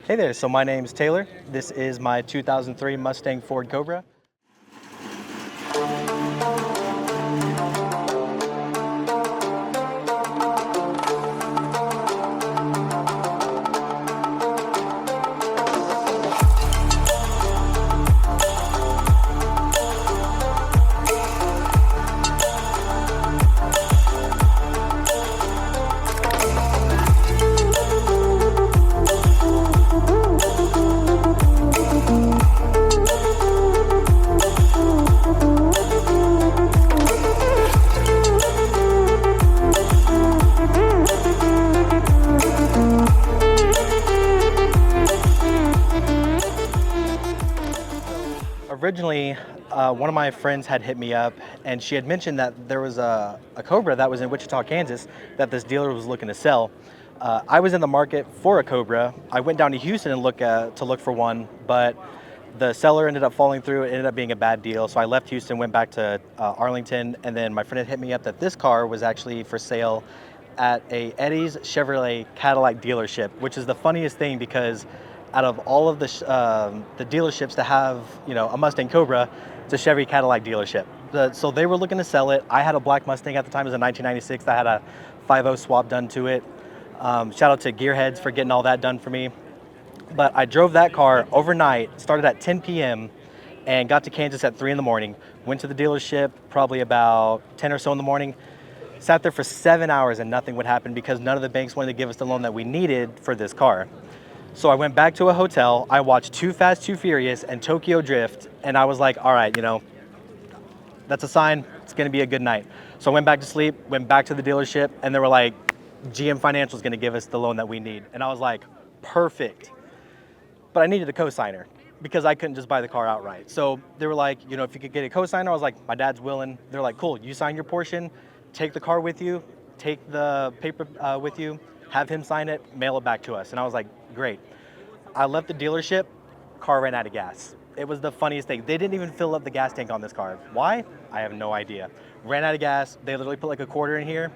Hey there, so my name's Taylor. This is my 2003 Mustang Ford Cobra. Originally, one of my friends had hit me up and she had mentioned that there was a Cobra that was in Wichita, Kansas that this dealer was looking to sell. I was in the market for a Cobra. I went down to Houston and to look for one, but the seller ended up falling through. It ended up being a bad deal. So I left Houston, went back to Arlington, and then my friend had hit me up that this car was actually for sale at a Eddie's Chevrolet Cadillac dealership, which is the funniest thing because out of all of the dealerships that have, a Mustang Cobra, it's a Chevy Cadillac dealership. So they were looking to sell it. I had a black Mustang at the time. It was a 1996. I had a 5.0 swap done to it. Shout out to Gearheads for getting all that done for me. But I drove that car overnight, started at 10 p.m. and got to Kansas at 3 in the morning. Went to the dealership probably about 10 or so in the morning. Sat there for 7 hours and nothing would happen because none of the banks wanted to give us the loan that we needed for this car. So I went back to a hotel, I watched Too Fast, Too Furious and Tokyo Drift, and I was like, all right, that's a sign, it's gonna be a good night. So I went back to sleep, went back to the dealership, and they were like, GM Financial is gonna give us the loan that we need. And I was like, perfect. But I needed a co-signer because I couldn't just buy the car outright. So they were like, if you could get a co-signer, I was like, my dad's willing. They're like, cool, you sign your portion, take the car with you, take the paper with you, have him sign it, mail it back to us. And I was like, great. I left the dealership, car ran out of gas. It was the funniest thing. They didn't even fill up the gas tank on this car. Why? I have no idea. Ran out of gas, they literally put like a quarter in here,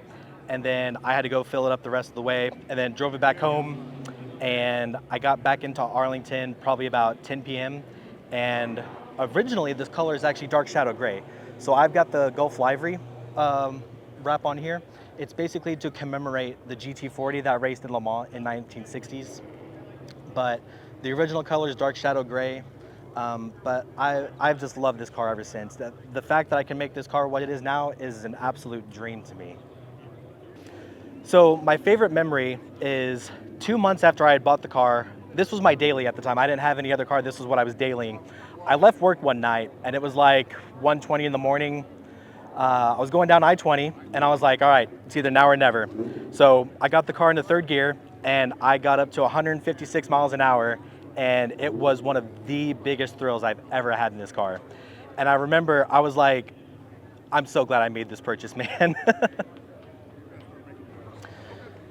and then I had to go fill it up the rest of the way, and then drove it back home, and I got back into Arlington probably about 10 p.m. And originally this color is actually dark shadow gray. So I've got the Gulf livery wrap on here. It's basically to commemorate the GT40 that raced in Le Mans in 1960s. But the original color is dark shadow gray. But I've just loved this car ever since. The fact that I can make this car what it is now is an absolute dream to me. So my favorite memory is 2 months after I had bought the car. This was my daily at the time. I didn't have any other car. This was what I was dailying. I left work one night and it was like 1:20 in the morning. I was going down I-20 and I was like, all right, it's either now or never. So I got the car into third gear and I got up to 156 miles an hour, and it was one of the biggest thrills I've ever had in this car. And I remember I was like, I'm so glad I made this purchase, man.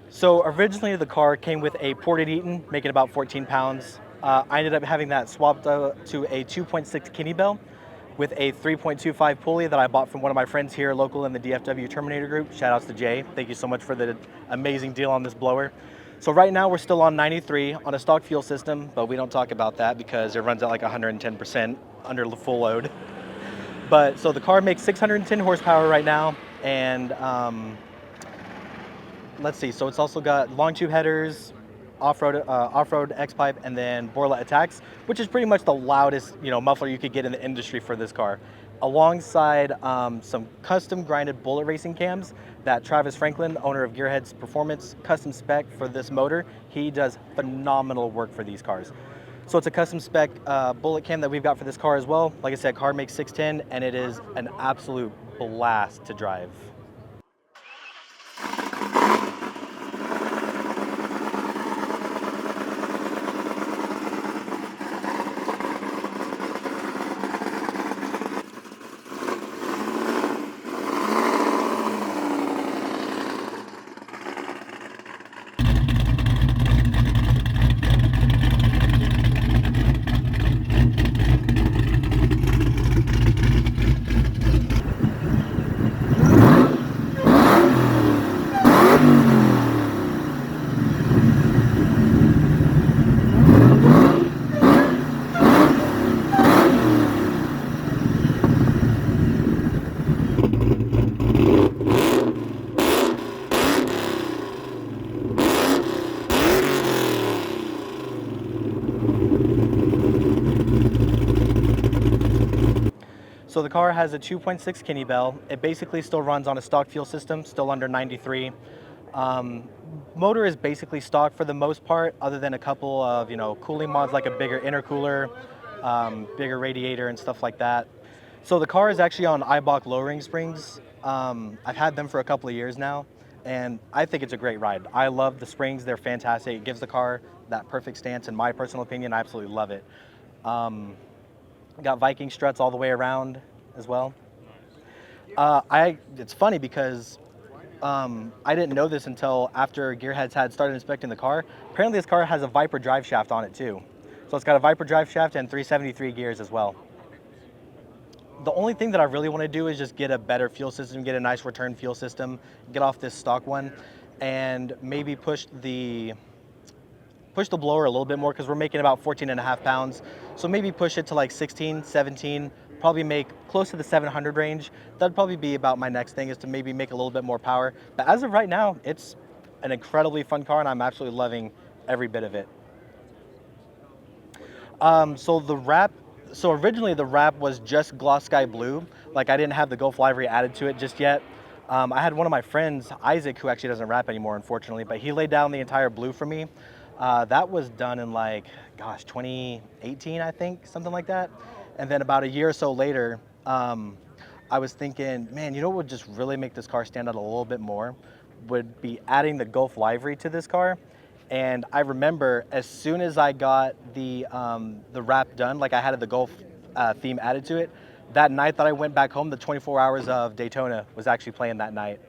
So originally the car came with a ported Eaton, making about 14 pounds. I ended up having that swapped to a 2.6 Kenne Bell with a 3.25 pulley that I bought from one of my friends here local in the DFW Terminator group. Shout outs to Jay. Thank you so much for the amazing deal on this blower. So right now we're still on 93 on a stock fuel system, but we don't talk about that because it runs at like 110% under full load. But so the car makes 610 horsepower right now, and let's see, so it's also got long tube headers, off-road X-pipe, and then Borla attacks, which is pretty much the loudest muffler you could get in the industry for this car, alongside some custom grinded bullet racing cams that Travis Franklin, owner of Gearheads Performance, custom spec for this motor. He does phenomenal work for these cars. So it's a custom spec bullet cam that we've got for this car as well. Like I said, car makes 610 and it is an absolute blast to drive. So the car has a 2.6 Kenne Bell. It basically still runs on a stock fuel system, still under 93. Motor is basically stock for the most part, other than a couple of cooling mods like a bigger intercooler, bigger radiator and stuff like that. So the car is actually on Eibach lowering springs. I've had them for a couple of years now, and I think it's a great ride. I love the springs; they're fantastic. It gives the car that perfect stance, in my personal opinion. I absolutely love it. Got Viking struts all the way around as well. It's funny because I didn't know this until after Gearheads had started inspecting the car. Apparently this car has a Viper drive shaft on it too. So it's got a Viper drive shaft and 373 gears as well. The only thing that I really want to do is just get a better fuel system, get a nice return fuel system, get off this stock one, and maybe push the blower a little bit more, because we're making about 14.5 pounds. So maybe push it to like 16, 17, probably make close to the 700 range. That'd probably be about my next thing, is to maybe make a little bit more power. But as of right now, it's an incredibly fun car and I'm absolutely loving every bit of it. So originally the wrap was just gloss sky blue. Like, I didn't have the Gulf livery added to it just yet. I had one of my friends, Isaac, who actually doesn't wrap anymore, unfortunately, but he laid down the entire blue for me. That was done in 2018, I think, something like that. And then about a year or so later, I was thinking, man, what would just really make this car stand out a little bit more would be adding the Gulf livery to this car. And I remember as soon as I got the wrap done, like I had the Gulf theme added to it, that night that I went back home, the 24 Hours of Daytona was actually playing that night.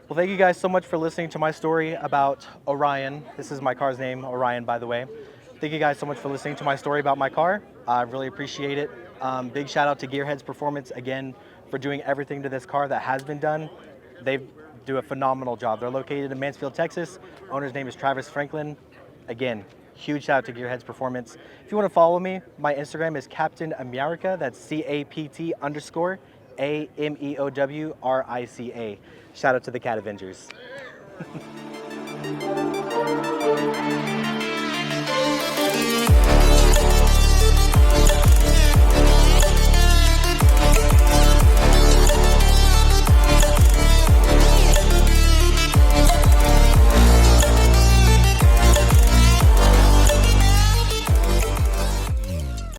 Well, thank you guys so much for listening to my story about Orion. This is my car's name, Orion, by the way. Thank you guys so much for listening to my story about my car. I really appreciate it. Big shout out to Gearheads Performance, again, for doing everything to this car that has been done. They do a phenomenal job. They're located in Mansfield, Texas. Owner's name is Travis Franklin. Again, huge shout out to Gearheads Performance. If you want to follow me, my Instagram is Captain America. That's CAPT_AMEOWRICA. Shout out to the Cat Avengers.